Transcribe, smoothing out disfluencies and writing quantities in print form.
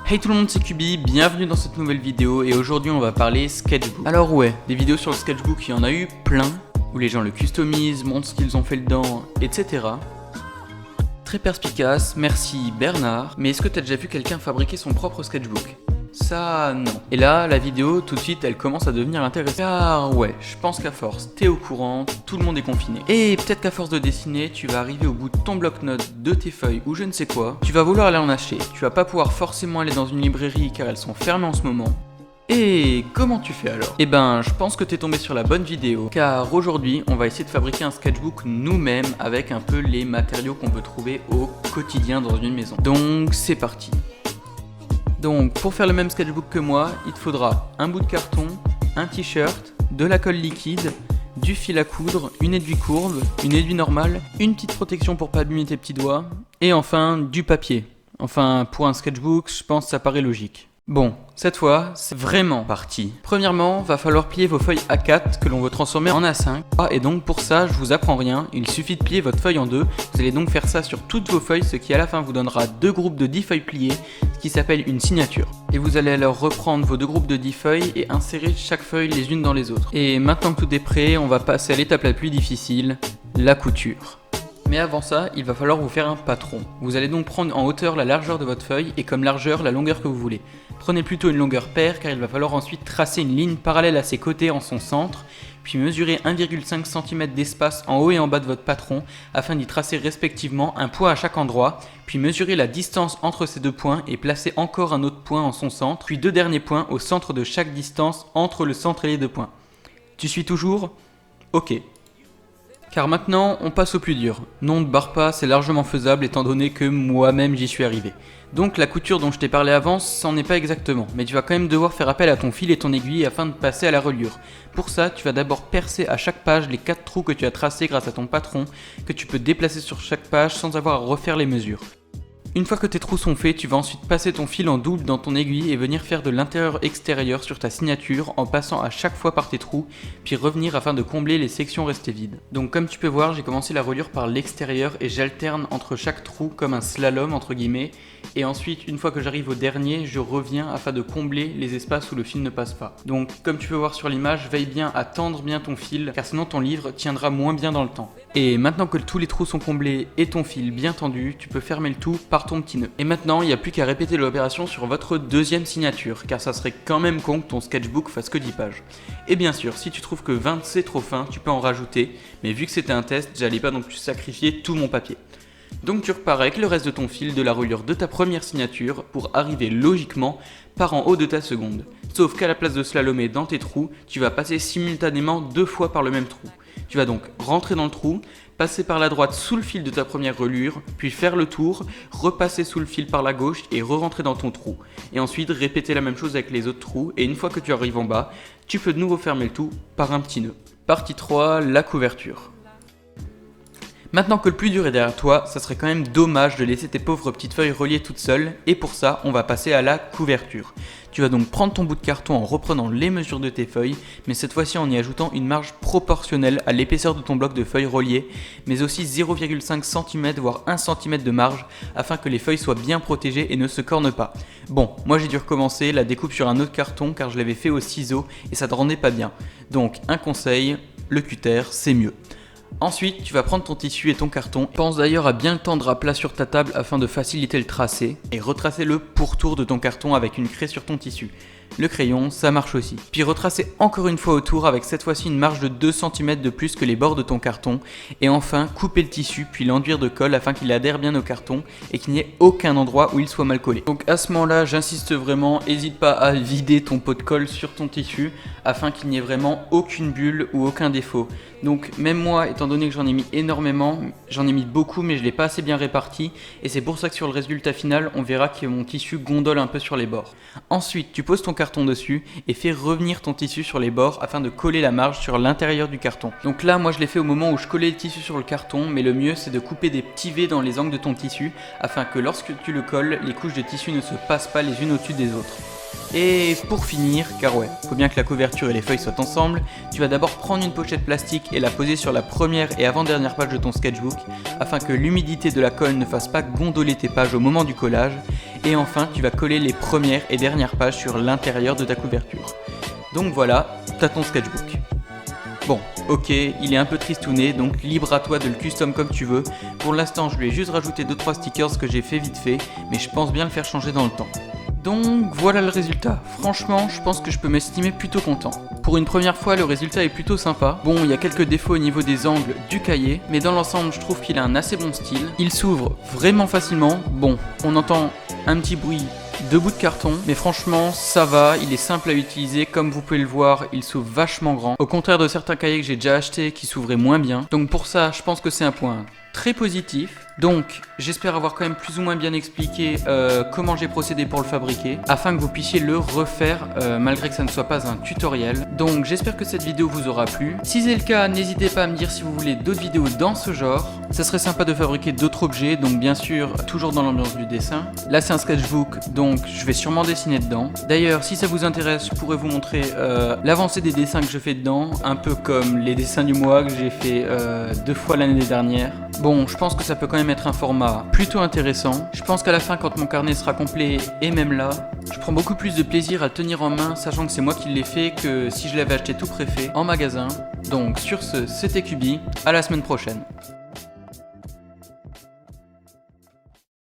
Hey tout le monde, c'est Kubi, bienvenue dans cette nouvelle vidéo et aujourd'hui on va parler sketchbook. Alors ouais, des vidéos sur le sketchbook, il y en a eu plein, où les gens le customisent, montrent ce qu'ils ont fait dedans, etc. Très perspicace, merci Bernard, mais est-ce que t'as déjà vu quelqu'un fabriquer son propre sketchbook ? Ça, non. Et là, la vidéo, tout de suite, elle commence à devenir intéressante. Car ouais, je pense qu'à force, t'es au courant, tout le monde est confiné. Et peut-être qu'à force de dessiner, tu vas arriver au bout de ton bloc-notes, de tes feuilles ou je ne sais quoi. Tu vas vouloir aller en acheter. Tu vas pas pouvoir forcément aller dans une librairie car elles sont fermées en ce moment. Et comment tu fais alors ? Eh ben, je pense que t'es tombé sur la bonne vidéo, car aujourd'hui, on va essayer de fabriquer un sketchbook nous-mêmes avec un peu les matériaux qu'on peut trouver au quotidien dans une maison. Donc, c'est parti. Donc pour faire le même sketchbook que moi, il te faudra un bout de carton, un t-shirt, de la colle liquide, du fil à coudre, une aiguille courbe, une aiguille normale, une petite protection pour pas abîmer tes petits doigts, et enfin du papier. Enfin pour un sketchbook, je pense que ça paraît logique. Bon, cette fois, c'est vraiment parti. Premièrement, va falloir plier vos feuilles A4 que l'on veut transformer en A5. Et donc pour ça, je vous apprends rien, il suffit de plier votre feuille en deux. Vous allez donc faire ça sur toutes vos feuilles, ce qui à la fin vous donnera deux groupes de 10 feuilles pliées, ce qui s'appelle une signature. Et vous allez alors reprendre vos deux groupes de 10 feuilles et insérer chaque feuille les unes dans les autres. Et maintenant que tout est prêt, on va passer à l'étape la plus difficile, la couture. Mais avant ça, il va falloir vous faire un patron. Vous allez donc prendre en hauteur la largeur de votre feuille et comme largeur la longueur que vous voulez. Prenez plutôt une longueur paire car il va falloir ensuite tracer une ligne parallèle à ses côtés en son centre, puis mesurer 1,5 cm d'espace en haut et en bas de votre patron afin d'y tracer respectivement un point à chaque endroit, puis mesurer la distance entre ces deux points et placer encore un autre point en son centre, puis deux derniers points au centre de chaque distance entre le centre et les deux points. Tu suis toujours ? Ok. Car maintenant, on passe au plus dur. Non, ne barre pas, c'est largement faisable étant donné que moi-même j'y suis arrivé. Donc la couture dont je t'ai parlé avant, c'en est pas exactement, mais tu vas quand même devoir faire appel à ton fil et ton aiguille afin de passer à la reliure. Pour ça, tu vas d'abord percer à chaque page les 4 trous que tu as tracés grâce à ton patron, que tu peux déplacer sur chaque page sans avoir à refaire les mesures. Une fois que tes trous sont faits, tu vas ensuite passer ton fil en double dans ton aiguille et venir faire de l'intérieur-extérieur sur ta signature en passant à chaque fois par tes trous, puis revenir afin de combler les sections restées vides. Donc comme tu peux voir, j'ai commencé la reliure par l'extérieur et j'alterne entre chaque trou comme un slalom entre guillemets, et ensuite une fois que j'arrive au dernier, je reviens afin de combler les espaces où le fil ne passe pas. Donc comme tu peux voir sur l'image, veille bien à tendre bien ton fil car sinon ton livre tiendra moins bien dans le temps. Et maintenant que tous les trous sont comblés et ton fil bien tendu, tu peux fermer le tout par ton petit nœud. Et maintenant, il n'y a plus qu'à répéter l'opération sur votre deuxième signature, car ça serait quand même con que ton sketchbook fasse que 10 pages. Et bien sûr, si tu trouves que 20 c'est trop fin, tu peux en rajouter, mais vu que c'était un test, j'allais pas non plus sacrifier tout mon papier. Donc tu repars avec le reste de ton fil de la reliure de ta première signature pour arriver logiquement par en haut de ta seconde. Sauf qu'à la place de slalomer dans tes trous, tu vas passer simultanément 2 fois par le même trou. Tu vas donc rentrer dans le trou, passer par la droite sous le fil de ta première reliure, puis faire le tour, repasser sous le fil par la gauche et re-rentrer dans ton trou. Et ensuite répéter la même chose avec les autres trous et une fois que tu arrives en bas, tu peux de nouveau fermer le tout par un petit nœud. Partie 3, la couverture. Maintenant que le plus dur est derrière toi, ça serait quand même dommage de laisser tes pauvres petites feuilles reliées toutes seules, et pour ça, on va passer à la couverture. Tu vas donc prendre ton bout de carton en reprenant les mesures de tes feuilles, mais cette fois-ci en y ajoutant une marge proportionnelle à l'épaisseur de ton bloc de feuilles reliées, mais aussi 0,5 cm voire 1 cm de marge, afin que les feuilles soient bien protégées et ne se cornent pas. Bon, moi j'ai dû recommencer la découpe sur un autre carton car je l'avais fait au ciseau et ça ne rendait pas bien. Donc un conseil, le cutter c'est mieux. Ensuite, tu vas prendre ton tissu et ton carton. Pense d'ailleurs à bien le tendre à plat sur ta table afin de faciliter le tracé et retracer le pourtour de ton carton avec une craie sur ton tissu. Le crayon, ça marche aussi. Puis retracer encore une fois autour avec cette fois-ci une marge de 2 cm de plus que les bords de ton carton. Et enfin, couper le tissu puis l'enduire de colle afin qu'il adhère bien au carton et qu'il n'y ait aucun endroit où il soit mal collé. Donc à ce moment-là, j'insiste vraiment, n'hésite pas à vider ton pot de colle sur ton tissu afin qu'il n'y ait vraiment aucune bulle ou aucun défaut. Donc même moi, étant donné que j'en ai mis énormément, j'en ai mis beaucoup mais je ne l'ai pas assez bien réparti et c'est pour ça que sur le résultat final, on verra que mon tissu gondole un peu sur les bords. Ensuite, tu poses ton carton dessus et fais revenir ton tissu sur les bords afin de coller la marge sur l'intérieur du carton. Donc là, moi je l'ai fait au moment où je collais le tissu sur le carton, mais le mieux c'est de couper des petits V dans les angles de ton tissu afin que lorsque tu le colles, les couches de tissu ne se passent pas les unes au-dessus des autres. Et pour finir, car ouais, faut bien que la couverture et les feuilles soient ensemble, tu vas d'abord prendre une pochette plastique et la poser sur la première et avant-dernière page de ton sketchbook afin que l'humidité de la colle ne fasse pas gondoler tes pages au moment du collage. Et enfin, tu vas coller les premières et dernières pages sur l'intérieur de ta couverture. Donc voilà, t'as ton sketchbook. Bon, ok, il est un peu tristouné, donc libre à toi de le custom comme tu veux. Pour l'instant, je lui ai juste rajouté 2-3 stickers que j'ai fait vite fait, mais je pense bien le faire changer dans le temps. Donc voilà le résultat. Franchement, je pense que je peux m'estimer plutôt content. Pour une première fois, le résultat est plutôt sympa. Bon, il y a quelques défauts au niveau des angles du cahier, mais dans l'ensemble, je trouve qu'il a un assez bon style. Il s'ouvre vraiment facilement. Bon, on entend un petit bruit de bout de carton, mais franchement ça va, il est simple à utiliser, comme vous pouvez le voir, il s'ouvre vachement grand, au contraire de certains cahiers que j'ai déjà achetés qui s'ouvraient moins bien. Donc pour ça, je pense que c'est un point très positif. Donc j'espère avoir quand même plus ou moins bien expliqué comment j'ai procédé pour le fabriquer, afin que vous puissiez le refaire malgré que ça ne soit pas un tutoriel. Donc j'espère que cette vidéo vous aura plu. Si c'est le cas, n'hésitez pas à me dire si vous voulez d'autres vidéos dans ce genre. Ça serait sympa de fabriquer d'autres objets, donc bien sûr toujours dans l'ambiance du dessin. Là c'est un sketchbook, donc je vais sûrement dessiner dedans. D'ailleurs si ça vous intéresse, je pourrais vous montrer l'avancée des dessins que je fais dedans, un peu comme les dessins du mois que j'ai fait 2 fois l'année dernière. Bon, je pense que ça peut quand même être un format plutôt intéressant. Je pense qu'à la fin, quand mon carnet sera complet, et même là, je prends beaucoup plus de plaisir à le tenir en main, sachant que c'est moi qui l'ai fait, que si je l'avais acheté tout préfet en magasin. Donc sur ce, c'était Kubi, à la semaine prochaine.